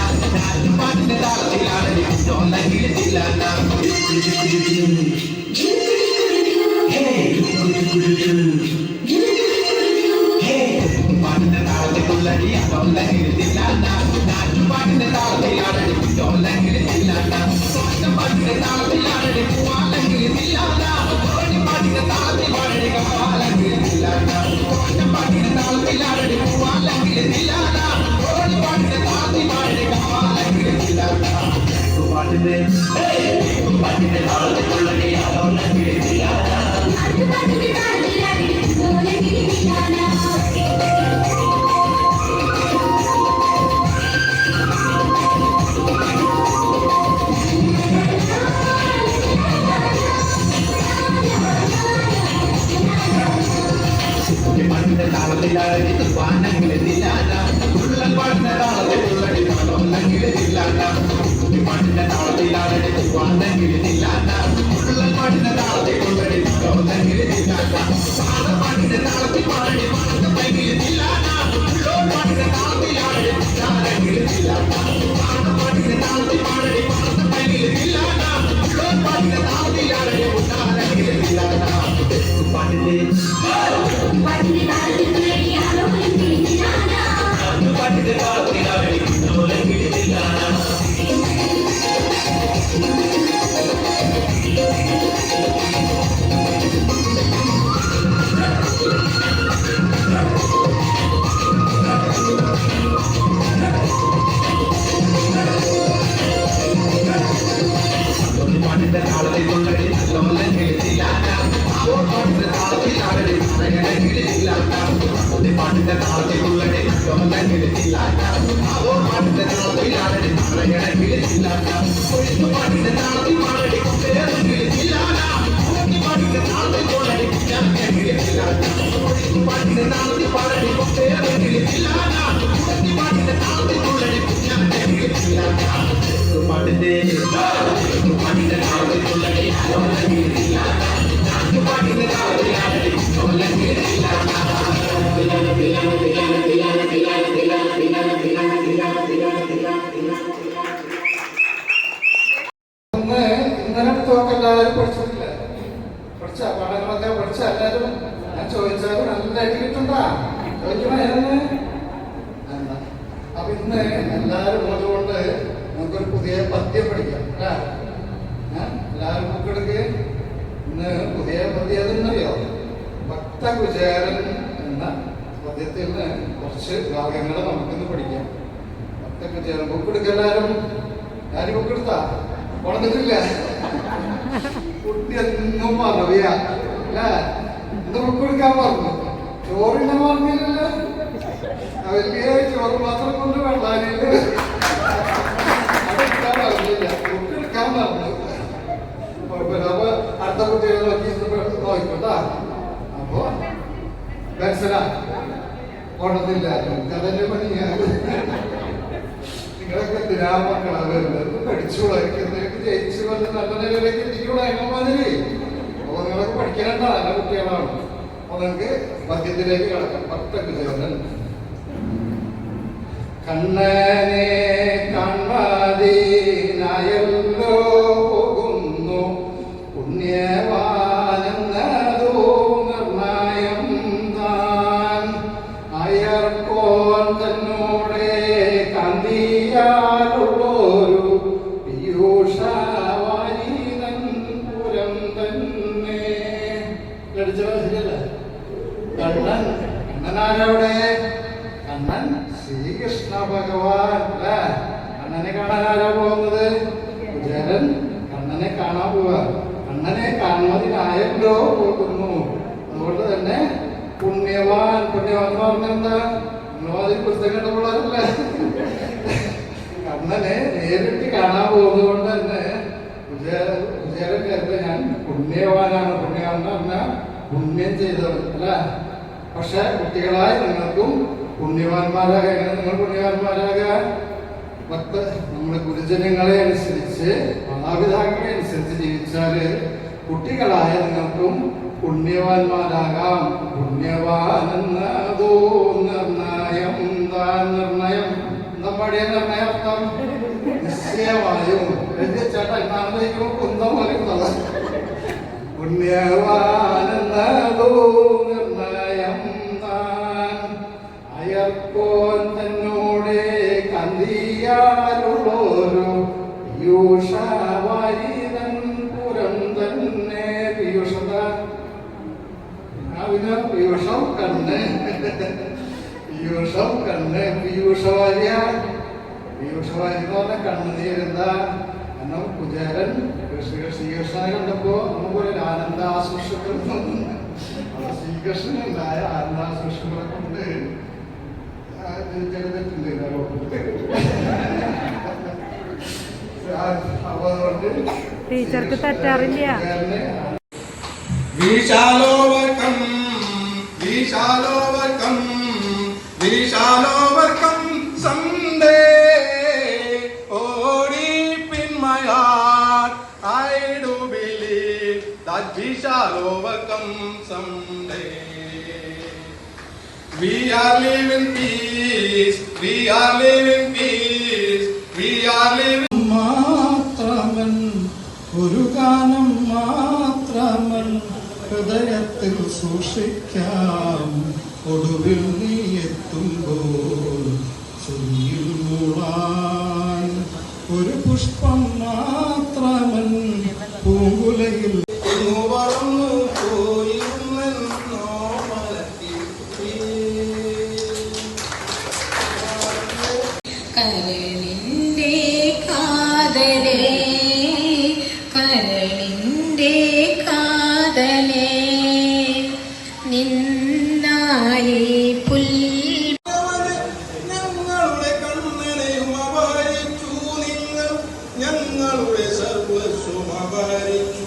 പാട്ടിന്റെ താളത്തിലാണ് പാട്ടിന്റെ താളത്തിലുള്ളടി അതൊന്നെങ്കിലില്ല പാട്ടിന്റെ താളത്തിലാണ് പാട്ടിന്റെ താളത്തിലാണ് പൂവാലെങ്കിലില്ല പാട്ടിന്റെ താളത്തിൽ പാടടി കവാലെങ്കിലില്ല പാട്ടിന്റെ താളത്തിലാണ് പൂവാലെങ്കിലില്ല പാട്ടിന്റെ താളത്തിൽ പാടടി കവാലെങ്കിലില്ല പാട്ടിന്റെ പാട്ടിന്റെ താളത്തിലുള്ളടി അതൊന്നെങ്കിലില്ല പാട്ടിന്റെ താളത്തിലാടി വാനങ്ങളിലില്ല ഉള്ളൻ പാട്ടിന്റെ താളത്തിലുള്ളടി ഒന്നെങ്കിലില്ല പാട്ടിന്റെ താളത്തിലാടി വാനങ്ങളിലില്ല ഉള്ളൻ പാട്ടിന്റെ താളത്തിലുള്ളടി ഒന്നെങ്കിലില്ല പാട്ടിന്റെ താളത്തിൽ പാടടി പാട്ടില്ല പാട്ടിന്റെ താളത്തിലാടി ഞാനെങ്കിലില്ല പാട്ടിന്റെ താളത്തിൽ പാടടി പാട്ടില്ല പാട്ടിന്റെ താളത്തിലാടി ഞാനെങ്കിലില്ല പാട്ടിന്റെ പാട്ടിന്റെ താളത്തിലുള്ളടി നല്ലോലെങ്കിലില്ല പാട്ടിന്റെ താളത്തിലാടി പറയണമെങ്കിലില്ല പാട്ടിന്റെ താളത്തിലുള്ളടി നല്ലോലെങ്കിലില്ല പാട്ടിന്റെ താളത്തിലാടി പറയണമെങ്കിലില്ല പാട്ടിന്റെ താളത്തിൽ പാടടി കൊണ്ടേറില്ല പാട്ടിന്റെ താളത്തിലുള്ളടി ഞാനെങ്കിലില്ല പാട്ടിന്റെ താളത്തിൽ പാടടി കൊണ്ടേറില്ല പാട്ടിന്റെ താളത്തിലുള്ളടി ഞാനെങ്കിലില്ല പാട്ടിന്റെ പാട്ടിന്റെ താളത്തിലുള്ളടി നല്ലോലെങ്കിലില്ല പാട്ടിന്റെ താളത്തിലാടി നല്ലോലെങ്കിലില്ല ഇന്നലെ എല്ലാവരും പഠിച്ചിട്ടില്ല പഠിച്ച പാഠങ്ങളൊക്കെ പഠിച്ച എല്ലാവരും ഞാൻ ചോദിച്ചാലും നല്ലതായിട്ട് കിട്ടണ്ടാ ചോദിക്കണേ അപ്പൊ ഇന്ന് എല്ലാവരും ഉള്ളതുകൊണ്ട് നമുക്കൊരു പുതിയ പദ്യം പഠിക്കാം എല്ലാവരും ബുക്കെടുക്ക് ഇന്ന് പുതിയ പദ്യം അതെന്നറിയോ ഭക്തകുചേരൻ എന്ന പദ്യത്തിൽ നിന്ന് കുറച്ച് ഭാഗങ്ങൾ നമുക്കിന്ന് പഠിക്കാം. ഭക്തകുചേരൻ ബുക്കെടുക്ക എല്ലാവരും. ഞാൻ ബുക്കെടുത്താ വളർന്നിട്ടില്ല കുട്ടി എന്നും മറവിയാ അല്ലേ? ഇന്ന് ബുക്കെടുക്കാൻ പറഞ്ഞു. ചോറിനെ പറഞ്ഞില്ലല്ലോ, വലിയ ചോറ് മാത്രം കൊണ്ട് വെള്ളാനില്ല അതെടുക്കാൻ പറഞ്ഞില്ല, ബുക്കെടുക്കാൻ പറഞ്ഞു. അപ്പൊ അടുത്ത കുട്ടികളെ നോക്കി നോക്കട്ടാ. അപ്പൊ മനസ്സിലാ കൊണ്ടതില്ല കഥന്റെ പണിയാണ്. നിങ്ങളൊക്കെ എന്തിനാ മക്കളാ വരുന്നത്? പഠിച്ചുകൂടായിരിക്കും, ജയിച്ചു വന്ന് നല്ല നിലയിലേക്ക് എത്തിക്കൂടാ എന്ന മാതിരി. അപ്പൊ നിങ്ങളൊക്കെ പഠിക്കാനുണ്ട നല്ല കുട്ടികളാണ്. അപ്പൊ നിങ്ങൾക്ക് പദ്യത്തിലേക്ക് കിടക്കാം. ഭക്തകുചേരൻ. കണ്ണനെ കൺമതിനായല്ലോ പോകുന്നു പുണ്യവാനെന്നതോ നിർണയം താൻ. അയർക്കോൻ തന്നോടെ കാന്തിയാലുള്ളൊരു പീയൂഷവാരീതൻ പുരം തന്നെ. ശരിയല്ലേ? കണ്ണൻ കണ്ണനാരവിടെ? കണ്ണൻ ശ്രീകൃഷ്ണ ഭഗവാൻ അല്ലേ? കണ്ണനെ കാണാനാരാ പോകുന്നത്? കുചേരൻ കണ്ണനെ കാണാൻ പോവാ. കണ്ണനെ കാണുന്നതിനായല്ലോ പോകുന്നു. അതുകൊണ്ട് തന്നെ പുണ്യവാൻ. പുണ്യവാൻ എന്ന് പറഞ്ഞെന്താ? നിങ്ങളതിൽ പുസ്തകം കണ്ടുപോകാറില്ല. കണ്ണനെ നേരിട്ട് കാണാൻ പോകുന്നത് കൊണ്ട് തന്നെ കുചേരൻ കരുത് ഞാൻ പുണ്യവാനാണ്. പുണ്യവാൻ എന്ന് പറഞ്ഞാൽ പുണ്യം ചെയ്തവൻ അല്ല. പക്ഷെ കുട്ടികളായ നിങ്ങൾക്കും പുണ്യവാന്മാരാകാൻ. എങ്ങനെ നിങ്ങൾ പുണ്യവാന്മാരാകാൻ? നമ്മുടെ ഗുരുജനങ്ങളെ അനുസരിച്ച് മാതാപിതാക്കളെ അനുസരിച്ച് ജീവിച്ചാല് കുട്ടികളായ നിങ്ങൾക്കും പുണ്യവാന്മാരാകാം. പുണ്യവാനെന്നതോ നിർണയം താൻ. നിർണയം എന്താ പാടിയ നിർണയർത്ഥം നിശ്ചയമായും ചേട്ടാ ഇന്നാമതേക്കും കുന്തം പോലെ പുണ്യവാനെന്നതോ നിർണയം താൻ അയർക്കോൻ തന്നോടെ കന്തിയാലുള്ളോരു പീയൂഷവാരിതൻ പുരം തന്നെ പീയൂഷത പീയൂഷം കണ്ണ് പീയൂഷം കണ്ണ് പീയൂഷവാര്യ പീയൂഷവാരി എന്ന് പറഞ്ഞ കണ്ണുനീരെന്താ കാരണം കുചേരൻ ശ്രീകൃഷ്ണനെ കണ്ടപ്പോ നമുക്കൊരു ആനന്ദാശ്രുഷുക്കൾ ശ്രീകൃഷ്ണനുണ്ടായ ആനന്ദാശ്രുഷുക്കളെ കൊണ്ട് ജഗത്തുണ്ട് ടീച്ചർക്ക് തെറ്റാറില്ല. We shall overcome, we shall overcome, we shall overcome someday. Oh, deep in my heart, I do believe that we shall overcome someday. We are living peace, we are living peace, we are living. മാത്രമൻ ഒരു ഗാനം മാത്രമൻ ഹൃദയത്തിൽ സൂക്ഷിക്കാം ഒടുവിൽ നീ എത്തുമ്പോൾ ചൊല്ലിൽ മൂളാൻ ഒരു പുഷ്പം മാത്രമൻ പൂങ്കുലയിൽ പറന്നു പോയിരുന്നെന്നോ മലത്തിൽ കരളിൻ്റെ കാതലേ കരളിൻ്റെ കാതലേ നിന്നായി പുൽ ഞങ്ങളുടെ കണ്ണനെയും അപഹരിച്ചു നിങ്ങൾ ഞങ്ങളുടെ സർവസ്വം അപഹരിച്ചു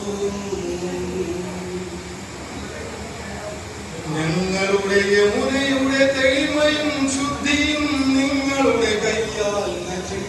ഞങ്ങളുടെ യമുനയുടെ തെളിമയും ശുദ്ധിയും നിങ്ങളുടെ കയ്യാൽ നശിച്ചു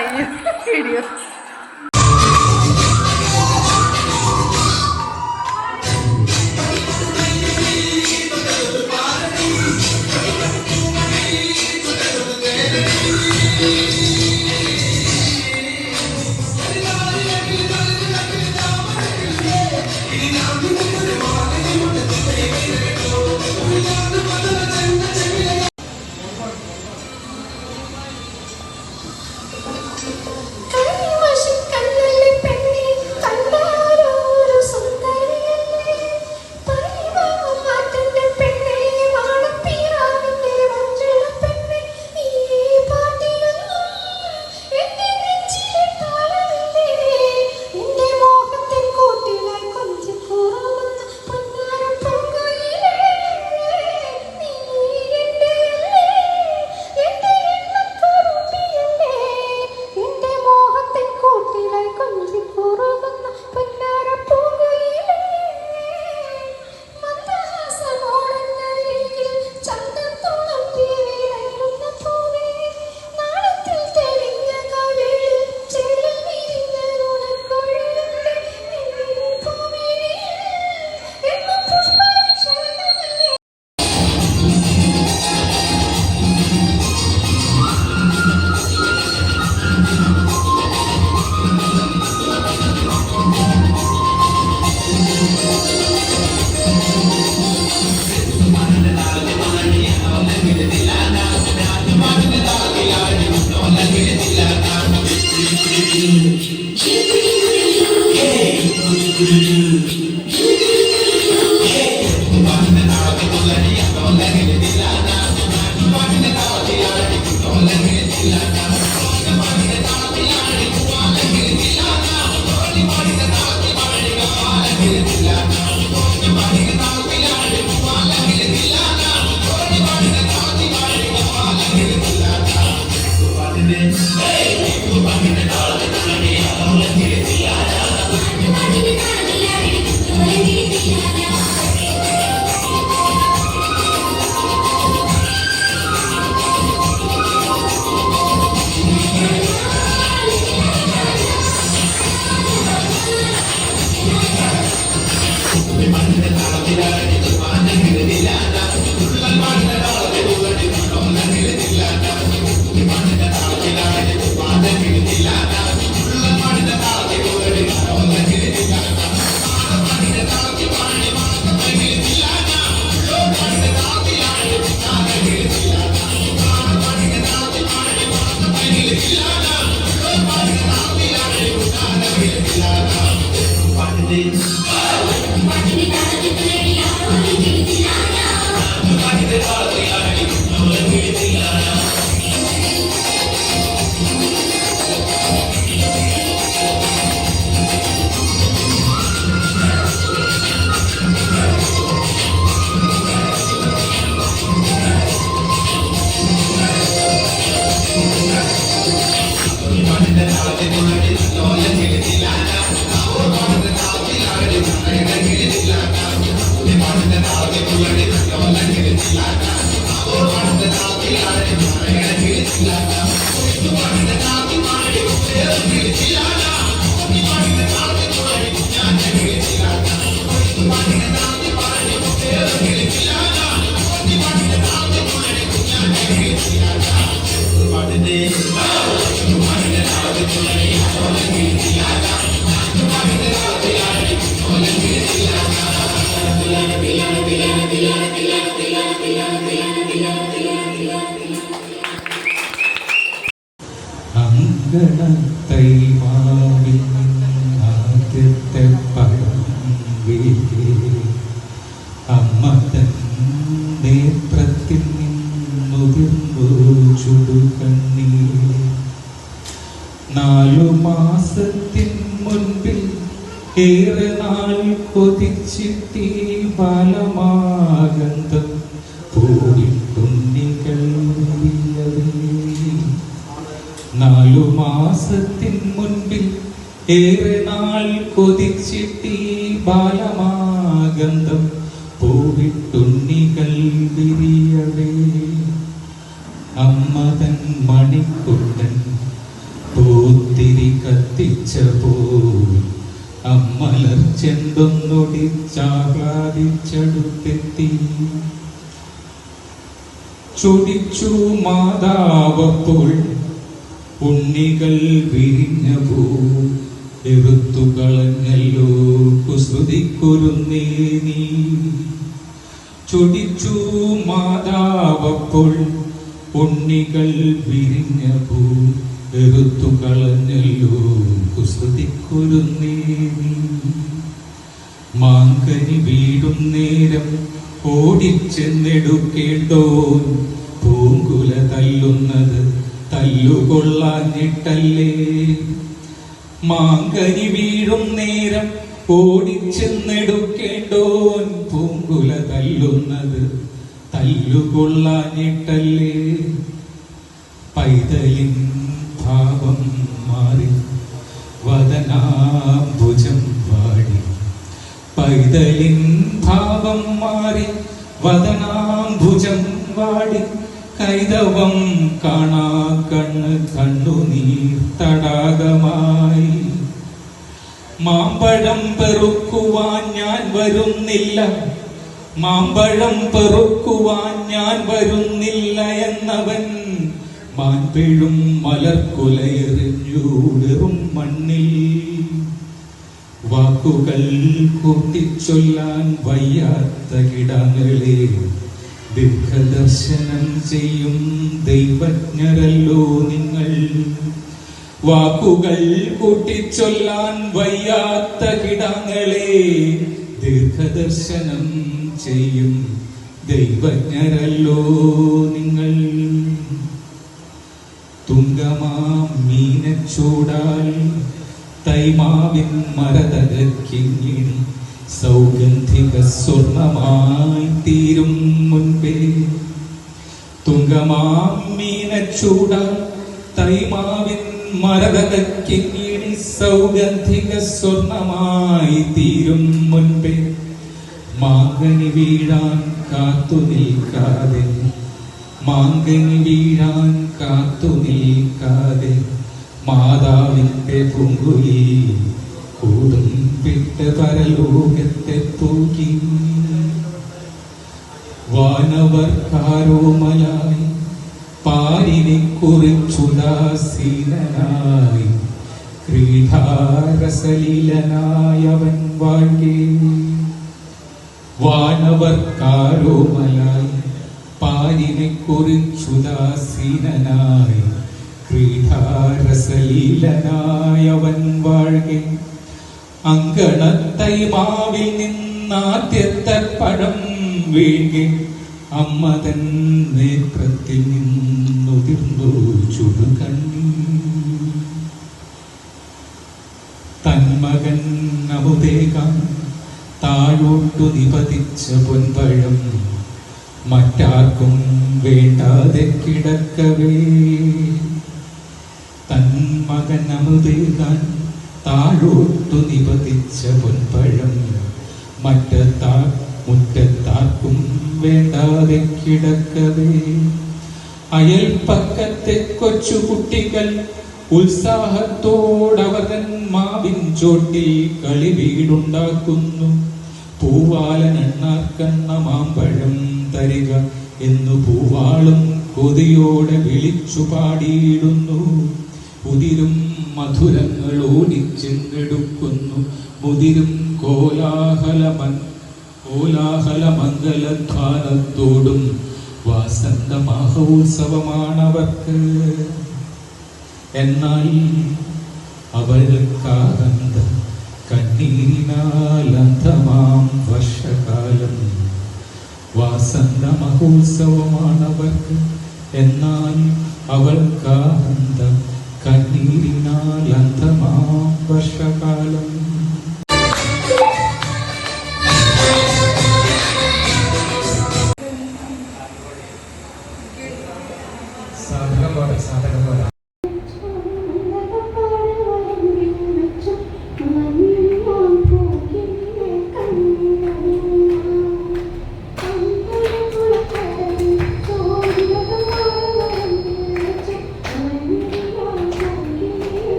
കഴിഞ്ഞു വീഡിയോ. ആദ്യത്തെ പഴം അമ്മ തൻ നേത്രത്തിൽ നിന്നുതിർന്നു ചുടുകണ്ണീർ 4 മാസത്തിൻ മുൻപിൽ ഏറെ നാൾ കൊതിച്ചിട്ടീ ബാലമാഗന്ധം പൂവിട്ടുണ്ണികൾ 4 മാസത്തിൻ മുൻപിൽ ഏറെ നാൾ കൊതിച്ചിട്ടീ ബാലമാഗന്ധം പൂവിട്ടുണ്ണികൾ വിരിയവേ അമ്മ തൻ മണിക്കുട്ടൻ പൂത്തിരി കത്തിച്ചപ്പോൾ അമ്മലർ ചെന്തൊന്നൊടിച്ചാഹ്ലാദിച്ചടുത്തെത്തി. ചൊടിച്ചു മാതാവപ്പോൾ ഉണ്ണികൾ വിരിഞ്ഞ പൂ എറുത്തു കളഞ്ഞല്ലോ കുസൃതിക്കൊരുന്നേ നീ. ചൊടിച്ചു മാതാവപ്പോൾ ഉണ്ണികൾ വിരിഞ്ഞ പൂ എറുത്തു കളഞ്ഞല്ലോ കുസൃതിക്കൊരുന്നേ നീ. മാങ്കനി വീടും നേരം ഓടിച്ചെന്നെടുക്കേണ്ടോ പൂങ്കുല തല്ലുന്നത് തല്ലുകൊള്ളാഞ്ഞിട്ടല്ലേ. മാങ്കനി വീഴും നേരം ഓടിച്ചെന്നെടുക്കേണ്ടോൻ പൂങ്കുല തല്ലുന്നത് തല്ലുകൊള്ളാഞ്ഞിട്ടല്ലേ. പൈതലിൻ ഭാവം മാറി വദനാംബുജം വാടി. പൈതലിൻ ഭാവം മാറി വദനാംബുജം വാടി. കൈതവം കാണാ കണ്ണ് കണ്ണുനീർ തടാകമായി. മാമ്പഴം പെറുക്കുവാൻ ഞാൻ വരുന്നില്ല, മാമ്പഴം പെറുക്കുവാൻ ഞാൻ വരുന്നില്ല എന്നവൻ മാൻപിഴും മലർക്കുലയെറിഞ്ഞൂടെറും മണ്ണിൽ. വാക്കുകൾ കൂട്ടിച്ചൊല്ലാൻ വയ്യാത്ത കിടാങ്ങളെ ദീർഘദർശനം ചെയ്യും ദൈവജ്ഞരല്ലോ നിങ്ങൾ. വാക്കുകൾ കൂട്ടിച്ചൊല്ലാൻ വയ്യാത്ത കിടാങ്ങളെ ദീർഘദർശനം ചെയ്യും ദൈവജ്ഞരല്ലോ നിങ്ങൾ. തുങ്കമാം മീനച്ചൂടാൽ തൈമാവിൻ മരതകക്കിങ്ങിണി സൗഗന്ധിക സ്വർണമായി തീരും മുൻപേ. തുങ്കമാം മീനച്ചൂടാൽ തൈമാവിൻ മരതകക്കിങ്ങിണി സൗഗന്ധിക സ്വർണമായി തീരും മുൻപേ. മാങ്കനി വീഴാൻ കാത്തു നിൽക്കാതെ, മാങ്കനി വീഴാൻ കാത്തു നിൽക്കാതെ മാതാവിന്റെ പൂങ്കുലി കൂടും വിട്ട് പരലോകത്തെ തൂക്കി. വാനവർക്കാരോമലായി പാരിനെ കുറിച്ചുദാസീനനായി ക്രീഡാരസലീലനായവൻ വാഴ്കേ. വാനവർക്കാരോമലായി പാരിനെ കുറിച്ചുദാസീനനായി ക്രീഡാരസലീലനായവൻ വാഴ്കെ. അങ്കണത്തൈമാവിൽ നിന്നാദ്യത്തെ പഴം വീഴ്കെ അമ്മതൻ നേത്രത്തിൽ നിന്നുതിർന്നു ചുടുകണ്ണി. തന്മകൻ അമുദേകാൻ താഴോട്ടു നിപതിച്ച പൊൻപഴം മറ്റാർക്കും വേണ്ടാതെ കിടക്കവേ. തന്മകൻ അമുദേകാൻ താഴോട്ടു നിപതിച്ച പൊൻപഴം മുറ്റത്താർക്കും വേണ്ടാതെ കിടക്കവേ. അയൽപ്പക്കത്തെ കൊച്ചുകുട്ടികൾ ഉത്സാഹത്തോടവതൻ മാവിൻ ചോട്ടിൽ കളി വീടുണ്ടാക്കുന്നു. പൂവാലനെണ്ണാർക്കണ്ണ മാമ്പഴം തരിക എന്നു പൂവാളും കൊതിയോടെ വിളിച്ചു പാടിയിടുന്നു. ഉതിരും മധുരങ്ങൾ ഓടിച്ചെന്നെടുക്കുന്നു. മുതിരും കോലാഹലമംഗലധ്വാനത്തോടും വാസന്ത മഹോത്സവമാണവർക്ക്. എന്നാൽ അവൾക്കാനന്ദ കണ്ണീരിനാലന്ധമാം വർഷകാലം. വാസന്ത മഹോത്സവമാണവർക്ക്. എന്നാൽ അവൾക്കാനന്ദ കണ്ണീരിനാലന്ധമാം വർഷകാലം. സാധകം പോലെ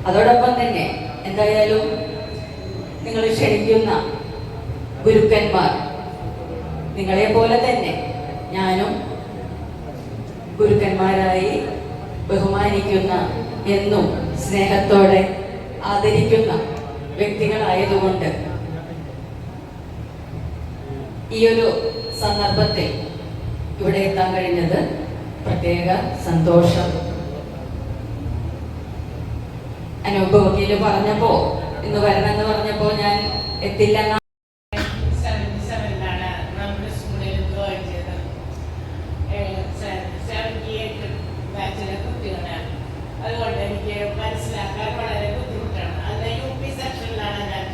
അതോടൊപ്പം തന്നെ എന്തായാലും നിങ്ങൾ ക്ഷണിക്കുന്ന ഗുരുക്കന്മാർ, നിങ്ങളെ പോലെ തന്നെ ഞാനും ഗുരുക്കന്മാരായി ബഹുമാനിക്കുന്ന, എന്നും സ്നേഹത്തോടെ ആദരിക്കുന്ന വ്യക്തികളായതുകൊണ്ട് ഈ ഒരു സന്ദർഭത്തിൽ ഇവിടെ എത്താൻ കഴിഞ്ഞത് പ്രത്യേക സന്തോഷം. അനൂപ് വക്കീല് പറഞ്ഞപ്പോ ഇന്ന് വരണമെന്ന് പറഞ്ഞപ്പോ ഞാൻ എത്തില്ല. അതുകൊണ്ട് എനിക്ക് മനസ്സിലാക്കാൻ വളരെ ബുദ്ധിമുട്ടാണ്. അന്ന് UP സെക്ഷനിലാണ് ഞാൻ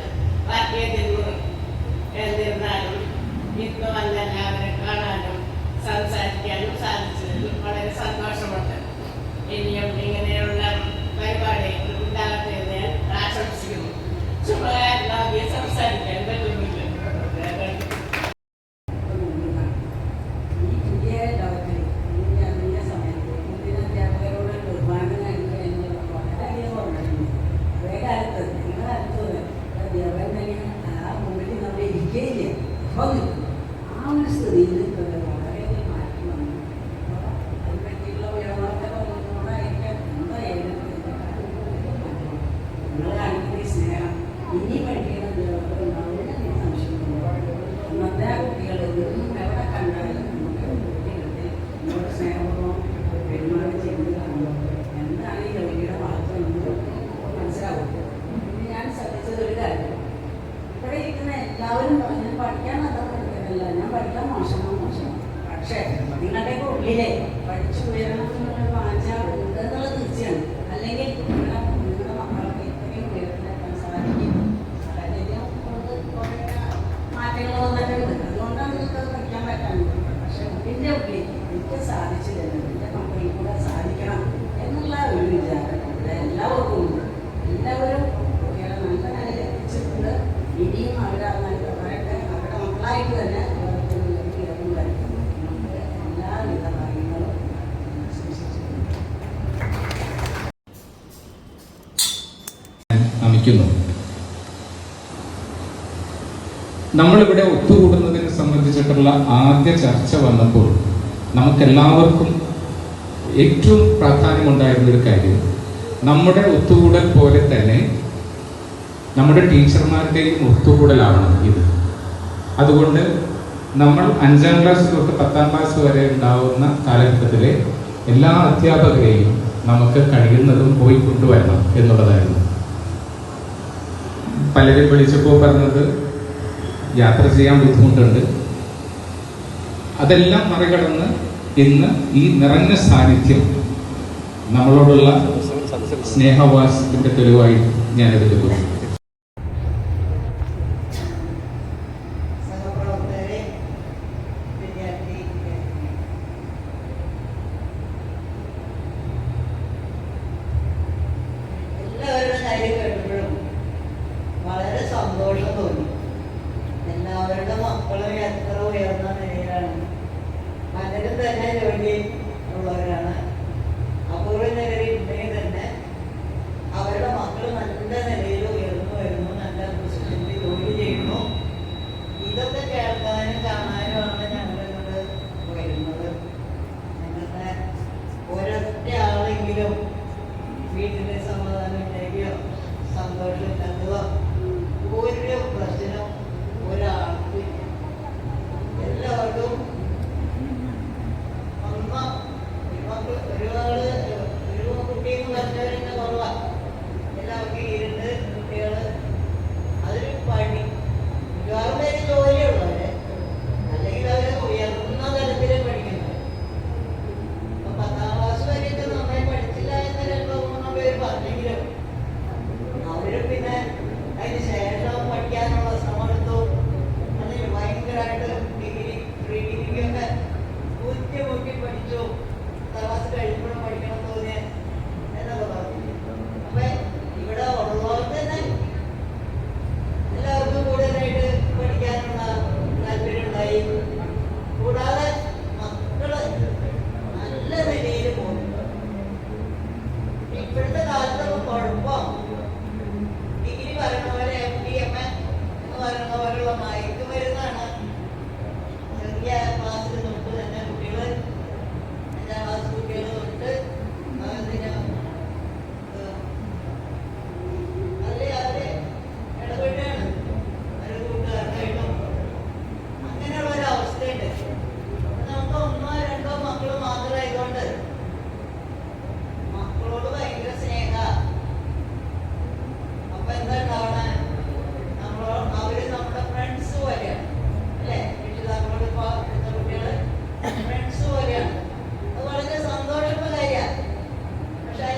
വർക്ക് ചെയ്തിരുന്നത്. എന്നിരുന്നാലും ഇന്ന് വന്ന എല്ലാവരെ കാണാനും സംസാരിക്കാനും സാധിച്ചതിൽ വളരെ സന്തോഷമുണ്ട്. ഇനിയും ഇങ്ങനെയുള്ള പരിപാടികൾ ഉണ്ടാകട്ടെ എന്ന് ഞാൻ ആശംസിക്കുന്നു. ചുമകാരനാകെ സംസാരിക്കാൻ പറ്റുന്നില്ല. ആ ഒരു സ്ഥിതിയിൽ വളരെയധികം മാറ്റം വന്നു. അതിനെ പറ്റിയുള്ള ഉയർന്നൊക്കെ പറയുന്നതുകൊണ്ടായിരിക്കാം എന്തായാലും നിങ്ങൾ കാണിക്കുന്ന ഈ സ്നേഹം ഇനി പഠിക്കുന്ന ഉണ്ടാവുന്ന സംശയമുണ്ട്. ഇന്നത്തെ കുട്ടികൾ എന്നും എവിടെ കണ്ടാലും നമുക്ക് കുട്ടികൾക്ക് നമ്മുടെ സ്നേഹപൂർവ്വം പെരുമാറി ചെയ്ത് കാണുമ്പോൾ എന്താണ് ഈ രോഗിയുടെ ഭാഗത്ത് നിന്ന് മനസ്സിലാവും. ഞാൻ ശ്രദ്ധിച്ചത് ഒരു കാര്യം, ഇവിടെ ഇരിക്കുന്ന എല്ലാവരും പറഞ്ഞു പഠിക്കാൻ അത്ര പഠിക്കാനല്ല, ഞാൻ പഠിക്കാൻ മോശമാണ്. പക്ഷേ നിങ്ങളുടെയൊക്കെ ഉള്ളിലെ പഠിച്ചു ഉയരണം എന്നുള്ള വാഞ്ച ഉണ്ട് എന്നുള്ളത് തീർച്ചയാണ്. അല്ലെങ്കിൽ നിങ്ങളുടെ മക്കളൊക്കെ ഇത്രയും ഉയരത്തിലെത്താൻ സാധിക്കും. സാഹചര്യം കൊണ്ട് കുറേ മാറ്റങ്ങൾ വന്നിട്ടുണ്ട്. അതുകൊണ്ടാണ് നിങ്ങൾക്ക് പഠിക്കാൻ പറ്റാഞ്ഞത്. പക്ഷെ എൻ്റെ ഉള്ളിൽ എനിക്ക് സാധിച്ചില്ല, എൻ്റെ മക്കളിൽ കൂടെ സാധിക്കണം എന്നുള്ള ഒരു വിചാരം എല്ലാവർക്കും ഉണ്ട്. എല്ലാവരും നല്ല നിലയിൽ എത്തിച്ചിട്ടുണ്ട്. ഇനിയും അവരുടെ മക്കളായിട്ട് തന്നെ നമുക്ക് എല്ലാവിധ കാര്യങ്ങളും നമിക്കുന്നു. നമ്മളിവിടെ ഒത്തുകൂടുന്നതിനെ സംബന്ധിച്ചിട്ടുള്ള ആദ്യ ചർച്ച വന്നപ്പോൾ നമുക്കെല്ലാവർക്കും ഏറ്റവും പ്രാധാന്യമുണ്ടായിരുന്നൊരു കാര്യം, നമ്മുടെ ഒത്തുകൂടൽ പോലെ തന്നെ നമ്മുടെ ടീച്ചർമാരുടെയും ഒത്തുകൂടലാവണം ഇത്. അതുകൊണ്ട് നമ്മൾ 5ാം ക്ലാസ് തൊട്ട് 10ാം ക്ലാസ് വരെ ഉണ്ടാവുന്ന കാലഘട്ടത്തിലെ എല്ലാ അധ്യാപകരെയും നമുക്ക് കഴിയുന്നതും പോയി കൊണ്ടുവരണം എന്നുള്ളതായിരുന്നു. പലരും വിളിച്ചപ്പോൾ പറഞ്ഞത് യാത്ര ചെയ്യാൻ ബുദ്ധിമുട്ടുണ്ട്. അതെല്ലാം മറികടന്ന് ഇന്ന് ഈ നിറഞ്ഞ സാന്നിധ്യം നമ്മളോടുള്ള സ്നേഹവാസത്തിന്റെ തെളിവായി ഞാൻ എടുക്കുന്നു. വളരെ സന്തോഷം തോന്നി. എല്ലാവരുടെ മക്കളും എത്ര ഉയർന്ന നിലയിലാണ്, പലരും തന്നെ ജോലി ഉള്ളവരാണ്. അപൂർവ നിലയിൽ ഉണ്ടെങ്കിൽ തന്നെ അവരുടെ മക്കൾ നല്ല നിലയിൽ ഉയർന്നു വരുന്നു, നല്ല പൊസിഷനിൽ ജോലി ചെയ്യുന്നു. ഇതൊക്കെ കേൾക്കാനും കാണാനുമാണ് ഞങ്ങളിങ്ങോട്ട് വരുന്നത്. ഞങ്ങളുടെ ഒരൊറ്റ ആളെങ്കിലും വീട്ടിലെ സമാധാനം ഇല്ലെങ്കിലോ സന്തോഷമില്ലാത്തതോ ഒരു പ്രശ്നം ഒരാൾക്ക് എല്ലാവർക്കും ഒരു കുട്ടിയെന്ന് പറഞ്ഞവരെന്നെ കുറവാണ്. എല്ലാവർക്കും 2 കുട്ടികൾ, അതൊരു പണി. മിക്കവാറും പേര് ജോലിയുള്ളവര്, അല്ലെങ്കിൽ അവർ ഉയർന്ന തലത്തിൽ പഠിക്കുന്നത്. ഇപ്പൊ 10ാം ക്ലാസ് വരെയൊക്കെ നന്നായി പഠിച്ചില്ല എന്ന് 2-3 പേര് പറഞ്ഞെങ്കിലും അവര് പിന്നെ അതിന് ശേഷം പഠിക്കാനുള്ള ശ്രമങ്ങൾ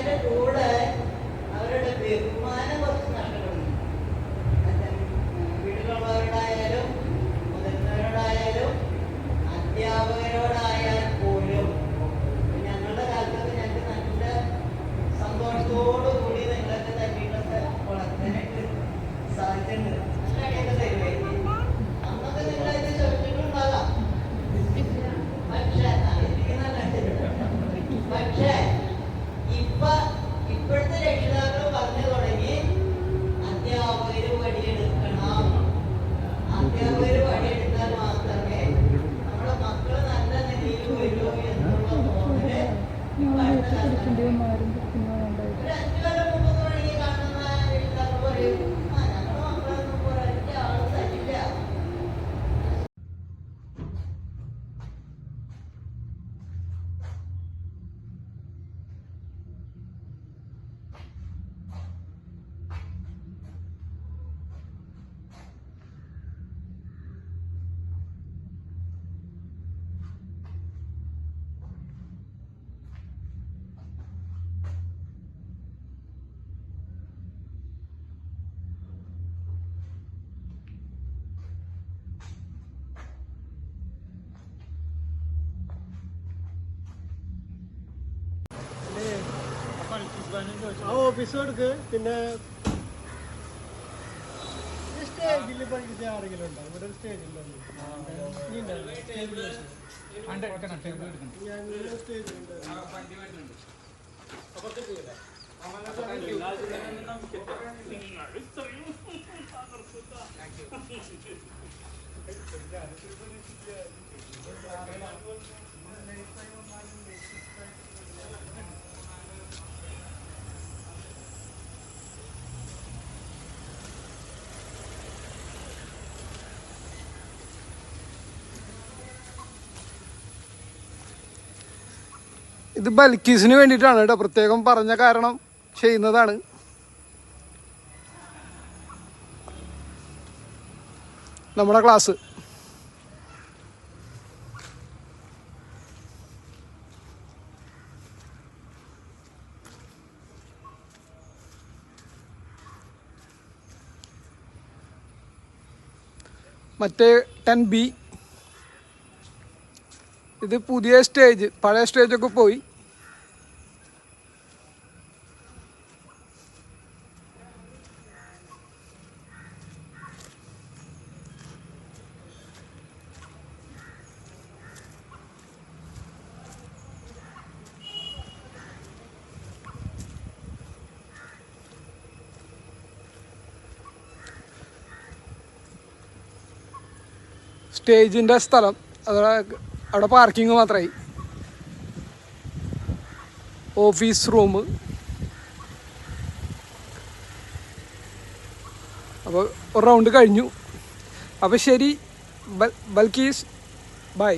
അതിന്റെ കൂടെ അവരുടെ ബഹുമാനം കുറച്ച് നഷ്ടപ്പെടുന്നു. വീട്ടിലുള്ളവരോടായാലും മുതിർന്നവരോടായാലും അധ്യാപകരോടായാൽ പോലും ഞങ്ങളുടെ കാലത്തൊക്കെ ഞങ്ങൾക്ക് നല്ല സന്തോഷത്തോടുകൂടി നിങ്ങളൊക്കെ തന്നെയൊക്കെ വളർത്താനായിട്ട് സാധിച്ചിട്ടുണ്ട്. നല്ല അടിയൊക്കെ തരുമായിരിക്കും. അന്നൊക്കെ നിങ്ങളതിന് ചോദിച്ചിട്ടുണ്ടാകാം. പക്ഷേ ഇപ്പോഴത്തെ രക്ഷിതാക്കൾ പറഞ്ഞു തുടങ്ങി അധ്യാപകര് വടിയെടുക്കണം. അധ്യാപകര് വടിയെടുത്താൽ മാത്രമേ നമ്മുടെ മക്കൾ നല്ല നിലയിൽ വരൂ എന്നുള്ള തോന്നല് ഇപ്പൊ അടുത്ത കാലത്ത് ഒരു 5 കൊല്ലം മുമ്പ് തുടങ്ങി കാണുന്ന രക്ഷിതാക്കൾ പറയും ഞങ്ങളുടെ മക്കളൊന്നും ഒരൊറ്റ ആള് തരില്ല. ഓഫീസ് കൊടുക്ക്. പിന്നെ സ്റ്റേജിൽ പഠിച്ച ആരെങ്കിലും ഉണ്ടോ? ഇവിടെ ഒരു സ്റ്റേജിലുണ്ടല്ലോ. ഇത് ബൽക്കീസിന് വേണ്ടിയിട്ടാണ് കേട്ടോ, പ്രത്യേകം പറഞ്ഞ കാരണം ചെയ്യുന്നതാണ്. നമ്മുടെ ക്ലാസ് മറ്റേ 10B. ഇത് പുതിയ സ്റ്റേജ്, പഴയ സ്റ്റേജൊക്കെ പോയി. സ്റ്റേജിൻ്റെ സ്ഥലം അവിടെ പാർക്കിംഗ് മാത്രമായി. Office room. അപ്പോൾ ഒരു റൗണ്ട് കഴിഞ്ഞു. അപ്പോൾ ശരി ബൽക്കീസ്, ബൈ.